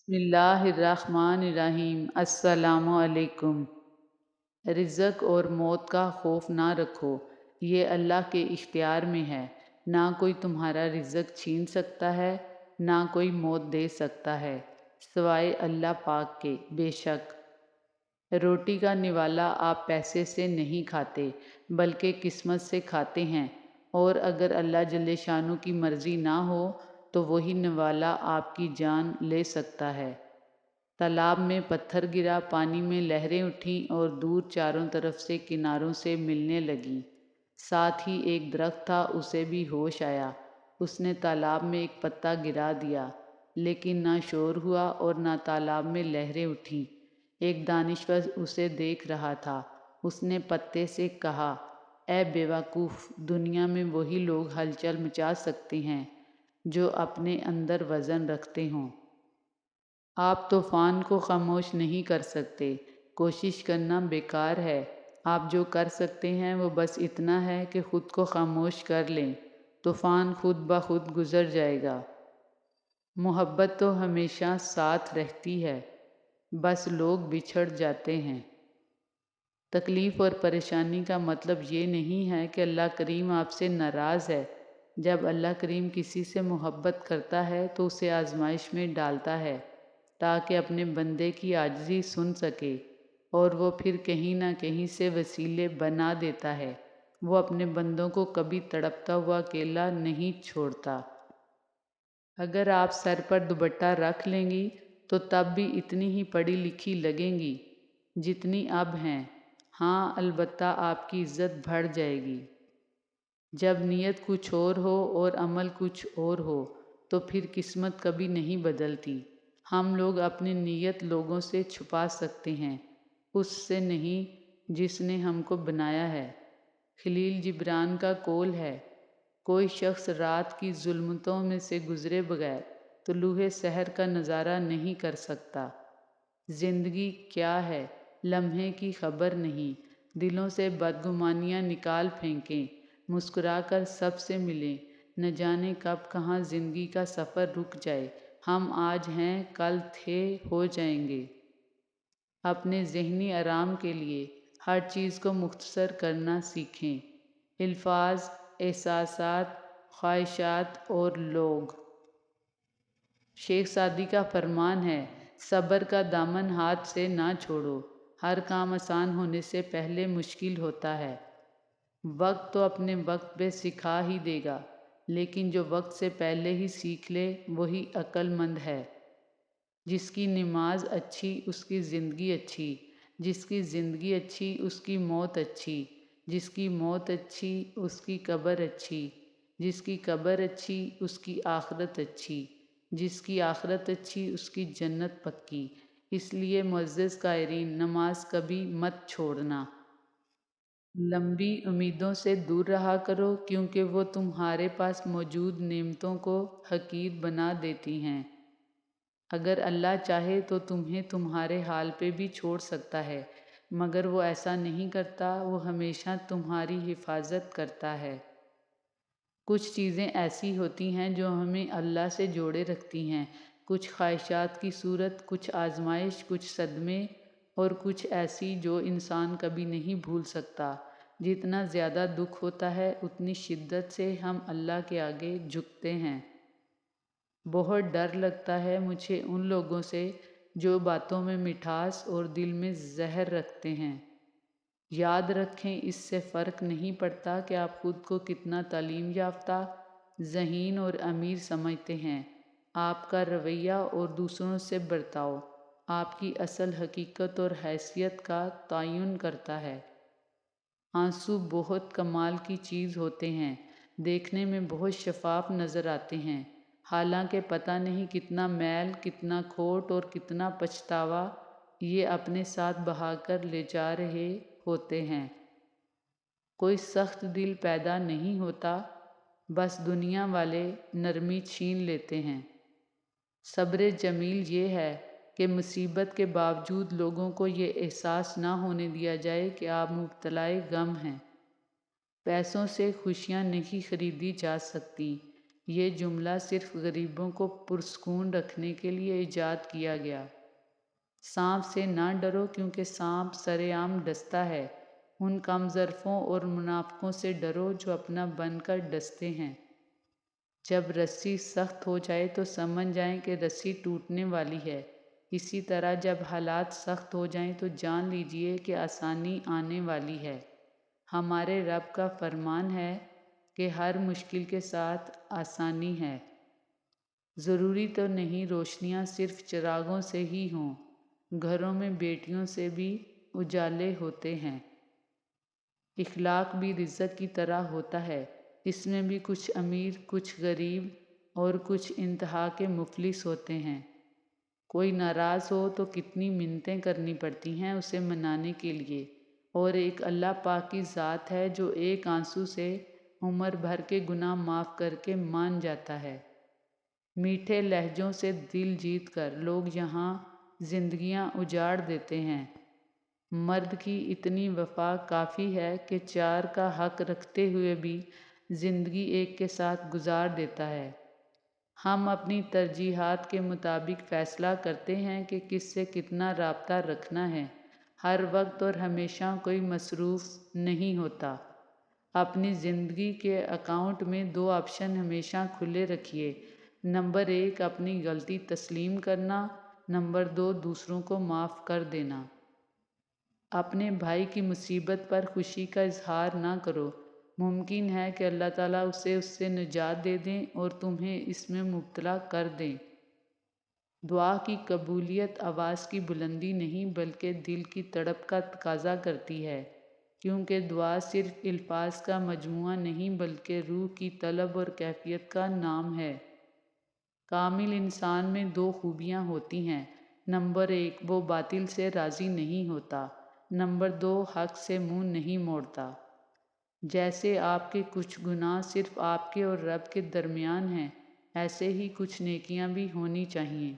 بسم اللہ الرحمن الرحیم۔ السلام علیکم۔ رزق اور موت کا خوف نہ رکھو، یہ اللہ کے اختیار میں ہے۔ نہ کوئی تمہارا رزق چھین سکتا ہے، نہ کوئی موت دے سکتا ہے سوائے اللہ پاک کے۔ بے شک روٹی کا نوالا آپ پیسے سے نہیں کھاتے بلکہ قسمت سے کھاتے ہیں، اور اگر اللہ جل شانہ کی مرضی نہ ہو تو وہی نوالا آپ کی جان لے سکتا ہے۔ تالاب میں پتھر گرا، پانی میں لہریں اٹھیں اور دور چاروں طرف سے کناروں سے ملنے لگیں۔ ساتھ ہی ایک درخت تھا، اسے بھی ہوش آیا۔ اس نے تالاب میں ایک پتا گرا دیا، لیکن نہ شور ہوا اور نہ تالاب میں لہریں اٹھیں۔ ایک دانشور اسے دیکھ رہا تھا۔ اس نے پتے سے کہا، اے بے وقوف، دنیا میں وہی لوگ ہلچل مچا سکتے ہیں جو اپنے اندر وزن رکھتے ہوں۔ آپ طوفان کو خاموش نہیں کر سکتے، کوشش کرنا بیکار ہے۔ آپ جو کر سکتے ہیں وہ بس اتنا ہے کہ خود کو خاموش کر لیں، طوفان خود بخود گزر جائے گا۔ محبت تو ہمیشہ ساتھ رہتی ہے، بس لوگ بچھڑ جاتے ہیں۔ تکلیف اور پریشانی کا مطلب یہ نہیں ہے کہ اللہ کریم آپ سے ناراض ہے۔ جب اللہ کریم کسی سے محبت کرتا ہے تو اسے آزمائش میں ڈالتا ہے تاکہ اپنے بندے کی عاجزی سن سکے، اور وہ پھر کہیں نہ کہیں سے وسیلے بنا دیتا ہے۔ وہ اپنے بندوں کو کبھی تڑپتا ہوا اکیلا نہیں چھوڑتا۔ اگر آپ سر پر دوپٹہ رکھ لیں گی تو تب بھی اتنی ہی پڑھی لکھی لگیں گی جتنی اب ہیں۔ ہاں، البتہ آپ کی عزت بڑھ جائے گی۔ جب نیت کچھ اور ہو اور عمل کچھ اور ہو تو پھر قسمت کبھی نہیں بدلتی۔ ہم لوگ اپنی نیت لوگوں سے چھپا سکتے ہیں، اس سے نہیں جس نے ہم کو بنایا ہے۔ خلیل جبران کا قول ہے، کوئی شخص رات کی ظلمتوں میں سے گزرے بغیر طلوع سحر کا نظارہ نہیں کر سکتا۔ زندگی کیا ہے، لمحے کی خبر نہیں۔ دلوں سے بدگمانیاں نکال پھینکیں، مسکرا کر سب سے ملیں۔ نہ جانے کب کہاں زندگی کا سفر رک جائے۔ ہم آج ہیں، کل تھے، ہو جائیں گے۔ اپنے ذہنی آرام کے لیے ہر چیز کو مختصر کرنا سیکھیں۔ الفاظ، احساسات، خواہشات اور لوگ۔ شیخ سعدی کا فرمان ہے، صبر کا دامن ہاتھ سے نہ چھوڑو۔ ہر کام آسان ہونے سے پہلے مشکل ہوتا ہے۔ وقت تو اپنے وقت پہ سکھا ہی دے گا، لیکن جو وقت سے پہلے ہی سیکھ لے وہی عقل مند ہے۔ جس کی نماز اچھی اس کی زندگی اچھی، جس کی زندگی اچھی اس کی موت اچھی، جس کی موت اچھی اس کی قبر اچھی، جس کی قبر اچھی اس کی آخرت اچھی، جس کی آخرت اچھی اس کی جنت پکی۔ اس لیے معزز قائرین، نماز کبھی مت چھوڑنا۔ لمبی امیدوں سے دور رہا کرو، کیونکہ وہ تمہارے پاس موجود نعمتوں کو حقیر بنا دیتی ہیں۔ اگر اللہ چاہے تو تمہیں تمہارے حال پہ بھی چھوڑ سکتا ہے، مگر وہ ایسا نہیں کرتا، وہ ہمیشہ تمہاری حفاظت کرتا ہے۔ کچھ چیزیں ایسی ہوتی ہیں جو ہمیں اللہ سے جوڑے رکھتی ہیں، کچھ خواہشات کی صورت، کچھ آزمائش، کچھ صدمے، اور کچھ ایسی جو انسان کبھی نہیں بھول سکتا۔ جتنا زیادہ دکھ ہوتا ہے اتنی شدت سے ہم اللہ کے آگے جھکتے ہیں۔ بہت ڈر لگتا ہے مجھے ان لوگوں سے جو باتوں میں مٹھاس اور دل میں زہر رکھتے ہیں۔ یاد رکھیں، اس سے فرق نہیں پڑتا کہ آپ خود کو کتنا تعلیم یافتہ، ذہین اور امیر سمجھتے ہیں۔ آپ کا رویہ اور دوسروں سے برتاؤ آپ کی اصل حقیقت اور حیثیت کا تعین کرتا ہے۔ آنسو بہت کمال کی چیز ہوتے ہیں، دیکھنے میں بہت شفاف نظر آتے ہیں، حالانکہ پتہ نہیں کتنا میل، کتنا کھوٹ اور کتنا پچھتاوا یہ اپنے ساتھ بہا کر لے جا رہے ہوتے ہیں۔ کوئی سخت دل پیدا نہیں ہوتا، بس دنیا والے نرمی چھین لیتے ہیں۔ صبر جمیل یہ ہے کہ مصیبت کے باوجود لوگوں کو یہ احساس نہ ہونے دیا جائے کہ آپ مبتلائے غم ہیں۔ پیسوں سے خوشیاں نہیں خریدی جا سکتی، یہ جملہ صرف غریبوں کو پرسکون رکھنے کے لیے ایجاد کیا گیا۔ سانپ سے نہ ڈرو کیونکہ سانپ سرے عام ڈستا ہے، ان کم ظرفوں اور منافقوں سے ڈرو جو اپنا بن کر ڈستے ہیں۔ جب رسی سخت ہو جائے تو سمجھ جائیں کہ رسی ٹوٹنے والی ہے، اسی طرح جب حالات سخت ہو جائیں تو جان لیجئے کہ آسانی آنے والی ہے۔ ہمارے رب کا فرمان ہے کہ ہر مشکل کے ساتھ آسانی ہے۔ ضروری تو نہیں روشنیاں صرف چراغوں سے ہی ہوں، گھروں میں بیٹیوں سے بھی اجالے ہوتے ہیں۔ اخلاق بھی رزق کی طرح ہوتا ہے، اس میں بھی کچھ امیر، کچھ غریب اور کچھ انتہا کے مفلس ہوتے ہیں۔ کوئی ناراض ہو تو کتنی منتیں کرنی پڑتی ہیں اسے منانے کے لیے، اور ایک اللہ پاک کی ذات ہے جو ایک آنسو سے عمر بھر کے گناہ معاف کر کے مان جاتا ہے۔ میٹھے لہجوں سے دل جیت کر لوگ یہاں زندگیاں اجاڑ دیتے ہیں۔ مرد کی اتنی وفا کافی ہے کہ چار کا حق رکھتے ہوئے بھی زندگی ایک کے ساتھ گزار دیتا ہے۔ ہم اپنی ترجیحات کے مطابق فیصلہ کرتے ہیں کہ کس سے کتنا رابطہ رکھنا ہے۔ ہر وقت اور ہمیشہ کوئی مصروف نہیں ہوتا۔ اپنی زندگی کے اکاؤنٹ میں 2 آپشن ہمیشہ کھلے رکھیے۔ نمبر 1 اپنی غلطی تسلیم کرنا، نمبر 2 دوسروں کو معاف کر دینا۔ اپنے بھائی کی مصیبت پر خوشی کا اظہار نہ کرو، ممکن ہے کہ اللہ تعالیٰ اسے اس سے نجات دے دیں اور تمہیں اس میں مبتلا کر دیں۔ دعا کی قبولیت آواز کی بلندی نہیں بلکہ دل کی تڑپ کا تقاضا کرتی ہے، کیونکہ دعا صرف الفاظ کا مجموعہ نہیں بلکہ روح کی طلب اور کیفیت کا نام ہے۔ کامل انسان میں 2 خوبیاں ہوتی ہیں۔ نمبر 1 وہ باطل سے راضی نہیں ہوتا، نمبر 2 حق سے منہ نہیں موڑتا۔ جیسے آپ کے کچھ گناہ صرف آپ کے اور رب کے درمیان ہیں، ایسے ہی کچھ نیکیاں بھی ہونی چاہیے۔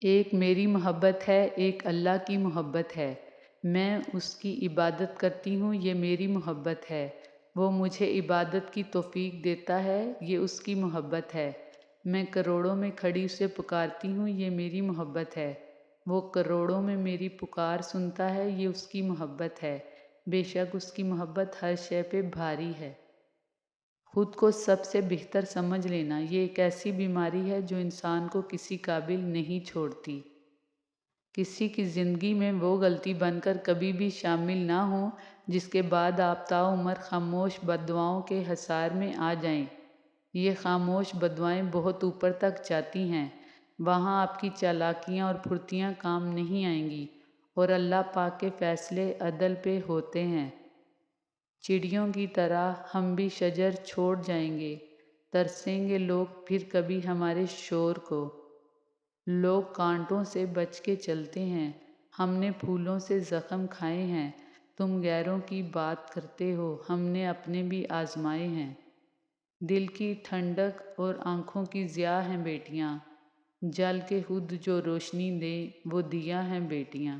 ایک میری محبت ہے، ایک اللہ کی محبت ہے۔ میں اس کی عبادت کرتی ہوں، یہ میری محبت ہے۔ وہ مجھے عبادت کی توفیق دیتا ہے، یہ اس کی محبت ہے۔ میں کروڑوں میں کھڑی اسے پکارتی ہوں، یہ میری محبت ہے۔ وہ کروڑوں میں میری پکار سنتا ہے، یہ اس کی محبت ہے۔ بے شک اس کی محبت ہر شے پہ بھاری ہے۔ خود کو سب سے بہتر سمجھ لینا یہ ایک ایسی بیماری ہے جو انسان کو کسی قابل نہیں چھوڑتی۔ کسی کی زندگی میں وہ غلطی بن کر کبھی بھی شامل نہ ہو جس کے بعد آپ تاعمر خاموش بددعاؤں کے حصار میں آ جائیں۔ یہ خاموش بددعائیں بہت اوپر تک جاتی ہیں، وہاں آپ کی چالاکیاں اور پھرتیاں کام نہیں آئیں گی، اور اللہ پاک کے فیصلے عدل پہ ہوتے ہیں۔ چڑیوں کی طرح ہم بھی شجر چھوڑ جائیں گے، ترسیں گے لوگ پھر کبھی ہمارے شور کو۔ لوگ کانٹوں سے بچ کے چلتے ہیں، ہم نے پھولوں سے زخم کھائے ہیں۔ تم غیروں کی بات کرتے ہو، ہم نے اپنے بھی آزمائے ہیں۔ دل کی ٹھنڈک اور آنکھوں کی ضیاء ہیں بیٹیاں، جل کے خود جو روشنی دے وہ دیا ہیں بیٹیاں۔